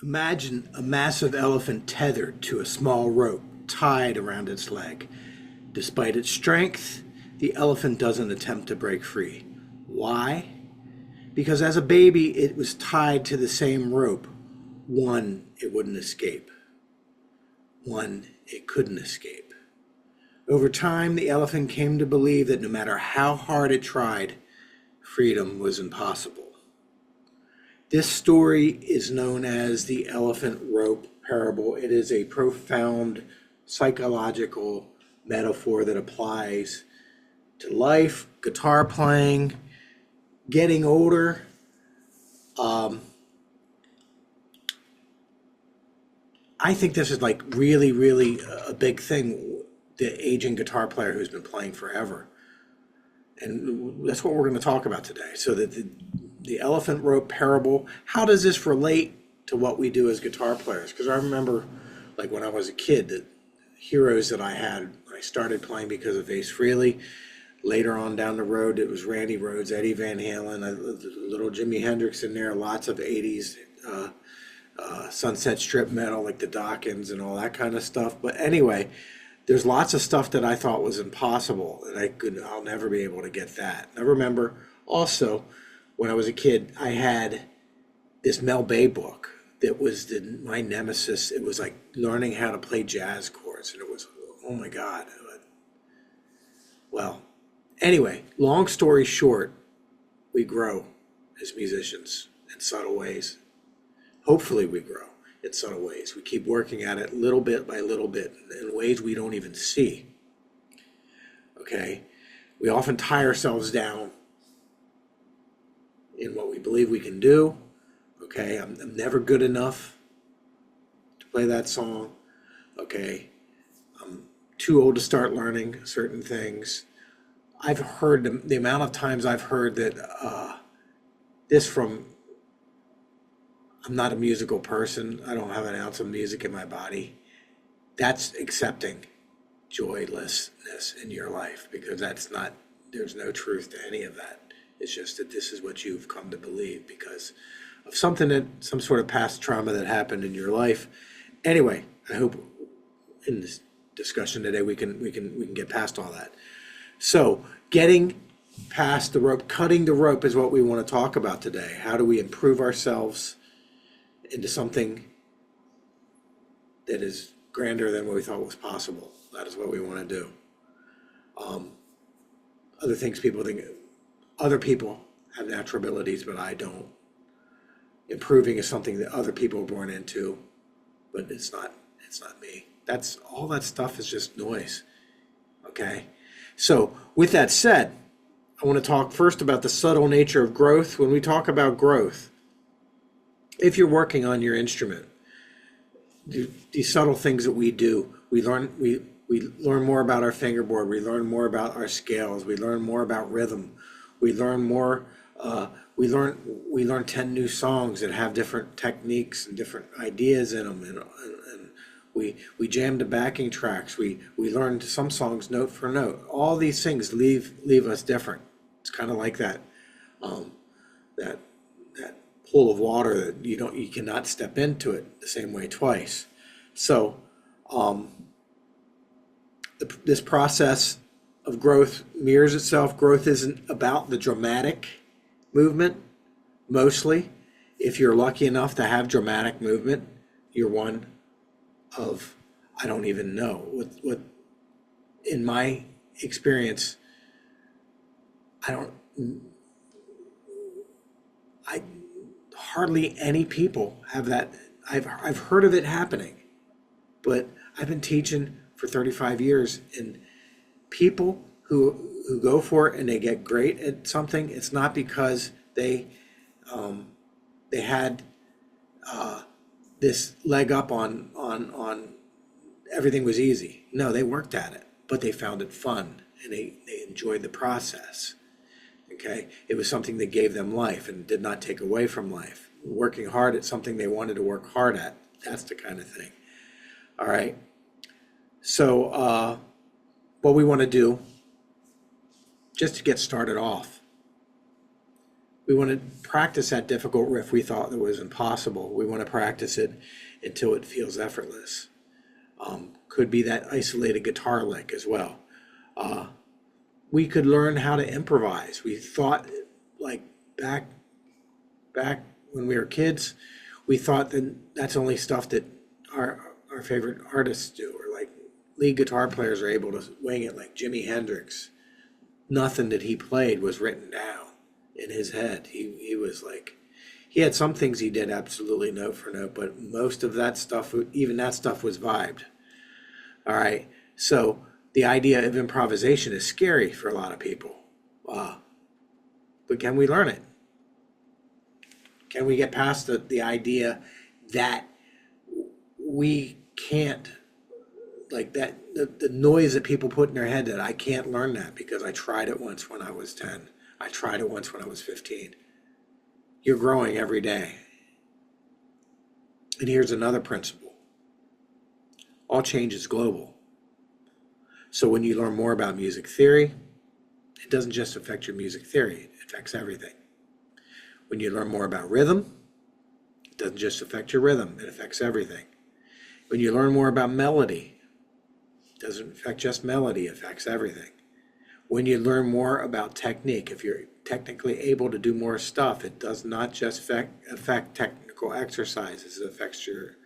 Imagine a massive elephant tethered to a small rope tied around its leg. Despite its strength, the elephant doesn't attempt to break free. Why? Because as a baby, it was tied to the same rope. One, it wouldn't escape. One, it couldn't escape. Over time, the elephant came to believe that no matter how hard it tried, freedom was impossible. This story is known as the elephant rope parable. It is a profound psychological metaphor that applies to life, guitar playing, getting older. I think this is like really, really a big thing. The aging guitar player who's been playing forever. And that's what we're going to talk about today. So the elephant rope parable, how does this relate to what we do as guitar players? Because I remember, like when I was a kid, the heroes that I had when I started playing because of Ace Frehley. Later on down the road, it was Randy Rhoads, Eddie Van Halen, a little Jimi Hendrix in there, lots of 80s Sunset Strip metal like the Dawkins and all that kind of stuff. But anyway, there's lots of stuff that I thought was impossible, and I'll never be able to get that. I remember also when I was a kid, I had this Mel Bay book that was my nemesis. It was like learning how to play jazz chords, and it was, oh my God. Well, anyway, long story short, we grow as musicians in subtle ways. Hopefully we grow in subtle ways. We keep working at it little bit by little bit in ways we don't even see. Okay? We often tie ourselves down in what we believe we can do. Okay? I'm never good enough to play that song. Okay? I'm too old to start learning certain things. I've heard the amount of times I've heard that this from, I'm not a musical person. I don't have an ounce of music in my body. That's accepting joylessness in your life, because there's no truth to any of that. It's just that this is what you've come to believe because of some sort of past trauma that happened in your life. Anyway, I hope in this discussion today we can get past all that. So getting past the rope, cutting the rope is what we want to talk about today. How do we improve ourselves into something that is grander than what we thought was possible? That is what we want to do. Other things people think, other people have natural abilities, but I don't. Improving is something that other people are born into, but it's not me. That's all that stuff is just noise. Okay? So with that said, I want to talk first about the subtle nature of growth. When we talk about growth, if you're working on your instrument, these subtle things that we do, we learn more about our fingerboard, we learn more about our scales, we learn more about rhythm, we learn more. We learn 10 new songs that have different techniques and different ideas in them, and we jam to backing tracks. We learn some songs note for note. All these things leave us different. It's kind of like that pool of water that you cannot step into it the same way twice. So this process of growth mirrors itself. Growth isn't about the dramatic movement mostly. If you're lucky enough to have dramatic movement, you're one of, I don't even know what in my experience, I hardly any people have that. I've heard of it happening, but I've been teaching for 35 years, and people who go for it and they get great at something, it's not because they had this leg up on everything was easy. No, they worked at it, but they found it fun and they enjoyed the process. Okay, it was something that gave them life and did not take away from life. Working hard at something they wanted to work hard at, that's the kind of thing. All right, so what we want to do, just to get started off, We want to practice that difficult riff we thought that was impossible. We want to practice it until it feels effortless. Could be that isolated guitar lick as well. We could learn how to improvise. We thought, like, back when we were kids, we thought that that's only stuff that our favorite artists do, or like lead guitar players are able to wing it, like Jimi Hendrix. Nothing that he played was written down in his head. He was like, he had some things he did absolutely note for note, but most of that stuff, even that stuff, was vibed. All right. So the idea of improvisation is scary for a lot of people. But can we learn it? Can we get past the idea that we can't, like that, the noise that people put in their head that I can't learn that because I tried it once when I was 10. I tried it once when I was 15. You're growing every day. And here's another principle. All change is global. So when you learn more about music theory, it doesn't just affect your music theory, it affects everything. When you learn more about rhythm, it doesn't just affect your rhythm, it affects everything. When you learn more about melody, it doesn't affect just melody, it affects everything. When you learn more about technique, if you're technically able to do more stuff, it does not just affect technical exercises, it affects your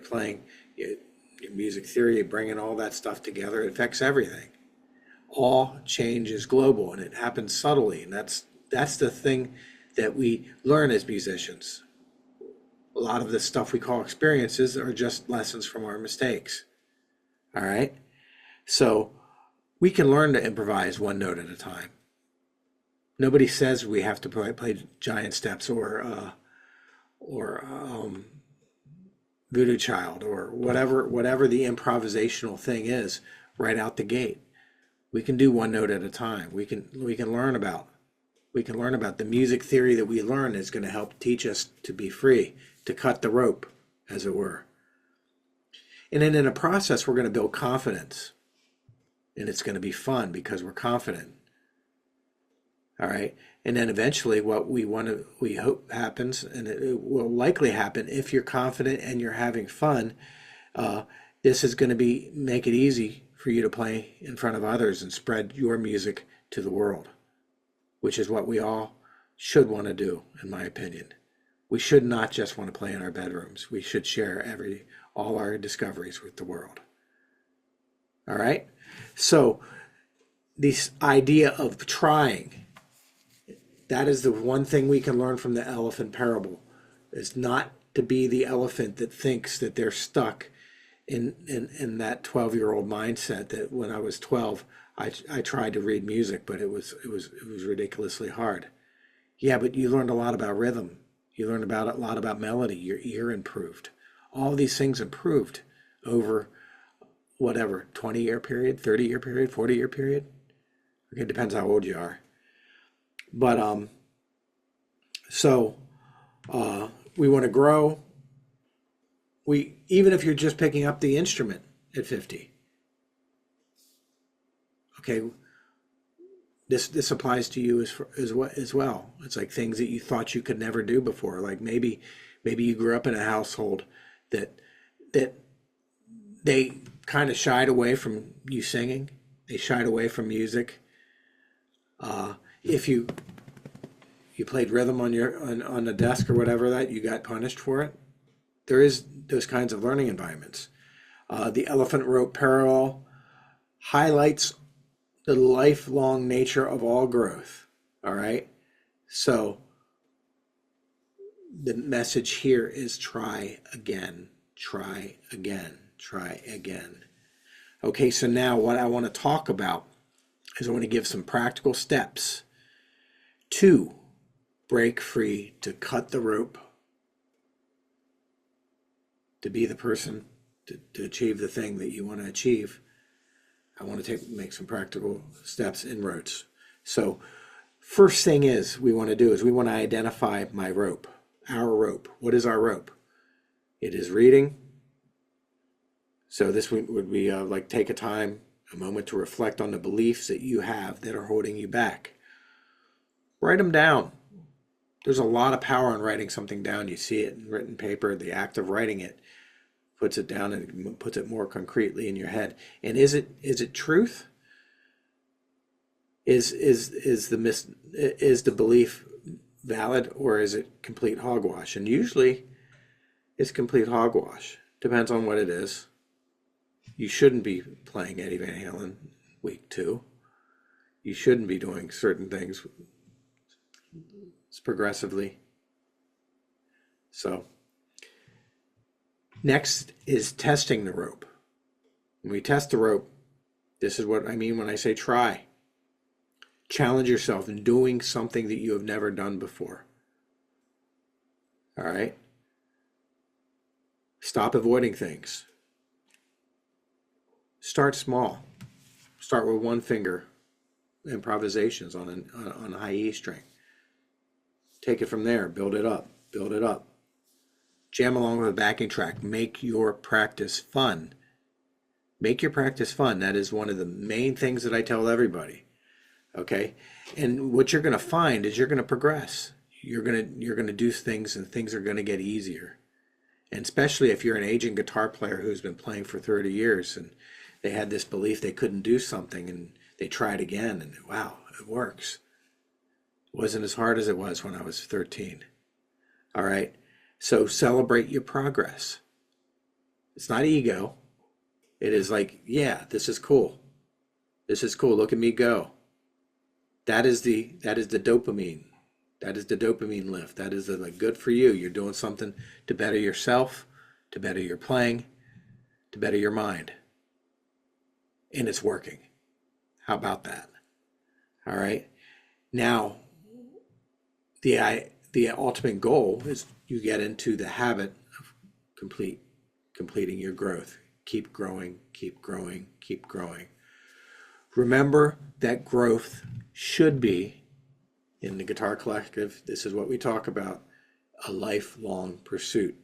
playing, your music theory, bringing all that stuff together, it affects everything. All change is global, and it happens subtly, and that's the thing that we learn as musicians. A lot of the stuff we call experiences are just lessons from our mistakes. All right? So we can learn to improvise one note at a time. Nobody says we have to play giant steps or Voodoo Child or whatever the improvisational thing is right out the gate. We can do one note at a time. We can learn about the music theory that we learn is going to help teach us to be free, to cut the rope, as it were. And then in a process, we're going to build confidence. And it's going to be fun because we're confident. All right. And then eventually what we hope happens, and it will likely happen if you're confident and you're having fun, this is going to make it easy for you to play in front of others and spread your music to the world, which is what we all should want to do, in my opinion. We should not just want to play in our bedrooms. We should share all our discoveries with the world. All right? So this idea of trying, that is the one thing we can learn from the elephant parable, is not to be the elephant that thinks that they're stuck in that 12-year-old mindset that when I was 12, I tried to read music, but it was ridiculously hard. Yeah, but you learned a lot about rhythm. You learned a lot about melody. Your ear improved. All these things improved over whatever, 20-year period, 30-year period, 40-year period. Okay, it depends how old you are. But we want to grow. Even if you're just picking up the instrument at 50. Okay, this applies to you as well. It's like things that you thought you could never do before. Like maybe you grew up in a household that they kind of shied away from you singing. They shied away from music. If you played rhythm on the desk or whatever, that you got punished for it. There is those kinds of learning environments. The elephant rope parallel highlights the lifelong nature of all growth. All right. So the message here is try again, try again, try again. Okay. So now what I want to talk about is I want to give some practical steps to break free, to cut the rope, to be the person to achieve the thing that you want to achieve. I want to make some practical steps, inroads. So first thing we want to identify my rope, our rope. What is our rope? It is reading. So this would be like take a moment to reflect on the beliefs that you have that are holding you back. Write them down. There's a lot of power in writing something down. You see it in written paper. The act of writing it puts it down and puts it more concretely in your head. And is it truth? Is the belief valid, or is it complete hogwash? And usually it's complete hogwash. Depends on what it is. You shouldn't be playing Eddie Van Halen week 2. You shouldn't be doing certain things progressively. So next is testing the rope. When we test the rope, this is what I mean when I say try. Challenge yourself in doing something that you have never done before. All right? Stop avoiding things. Start small. Start with one finger improvisations on a high E string. Take it from there. Build it up. Build it up. Jam along with a backing track. Make your practice fun. Make your practice fun. That is one of the main things that I tell everybody. Okay? And what you're going to find is you're going to progress. You're going to do things, and things are going to get easier. And especially if you're an aging guitar player who's been playing for 30 years and they had this belief they couldn't do something and they tried again and wow, it works. It wasn't as hard as it was when I was 13. All right? So celebrate your progress. It's not ego. It is like, yeah, this is cool. This is cool. Look at me go. That is the dopamine. That is the dopamine lift. That is like good for you. You're doing something to better yourself, to better your playing, to better your mind. And it's working. How about that? All right. Now, the ultimate goal is you get into the habit of completing your growth. Keep growing, keep growing, keep growing. Remember that growth should be, in the Guitar Collective, this is what we talk about, a lifelong pursuit.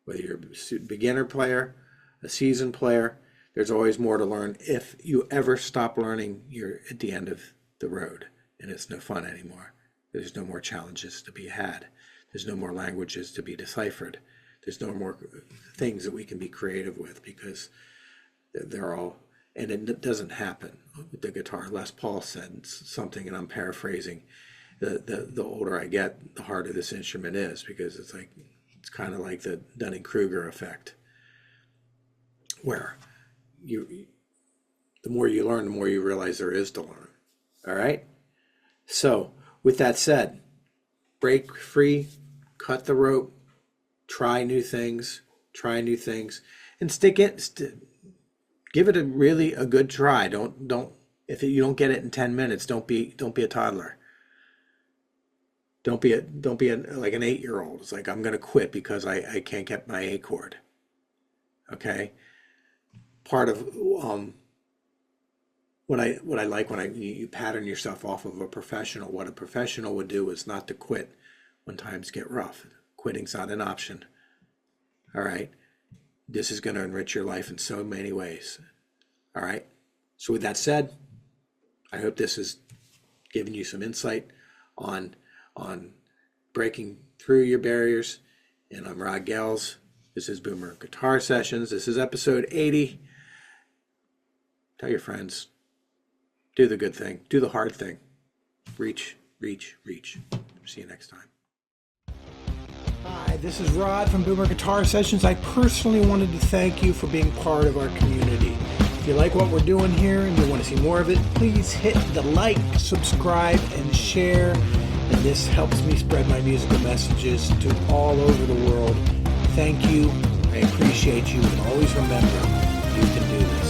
Whether you're a beginner player, a seasoned player, there's always more to learn. If you ever stop learning, you're at the end of the road and it's no fun anymore. There's no more challenges to be had. There's no more languages to be deciphered. There's no more things that we can be creative with because they're all, and it doesn't happen with the guitar. Les Paul said something, and I'm paraphrasing, the older I get, the harder this instrument is, because it's kind of like the Dunning-Kruger effect, where the more you learn, the more you realize there is to learn. All right? So with that said, break free, cut the rope, try new things, and give it a good try. Don't if you don't get it in 10 minutes, don't be a toddler. Don't be like an 8-year-old. It's like, I'm going to quit because I can't get my A chord. Okay? Part of what I like when you pattern yourself off of a professional, what a professional would do is not to quit when times get rough. Quitting's not an option. All right? This is going to enrich your life in so many ways. All right? So with that said, I hope this has given you some insight on breaking through your barriers. And I'm Rod Gels. This is Boomer Guitar Sessions. This is episode 80. Tell your friends. Do the good thing. Do the hard thing. Reach, reach, reach. See you next time. Hi, this is Rod from Boomer Guitar Sessions. I personally wanted to thank you for being part of our community. If you like what we're doing here and you want to see more of it, please hit the like, subscribe, and share. And this helps me spread my musical messages to all over the world. Thank you. I appreciate you. And always remember, you can do this.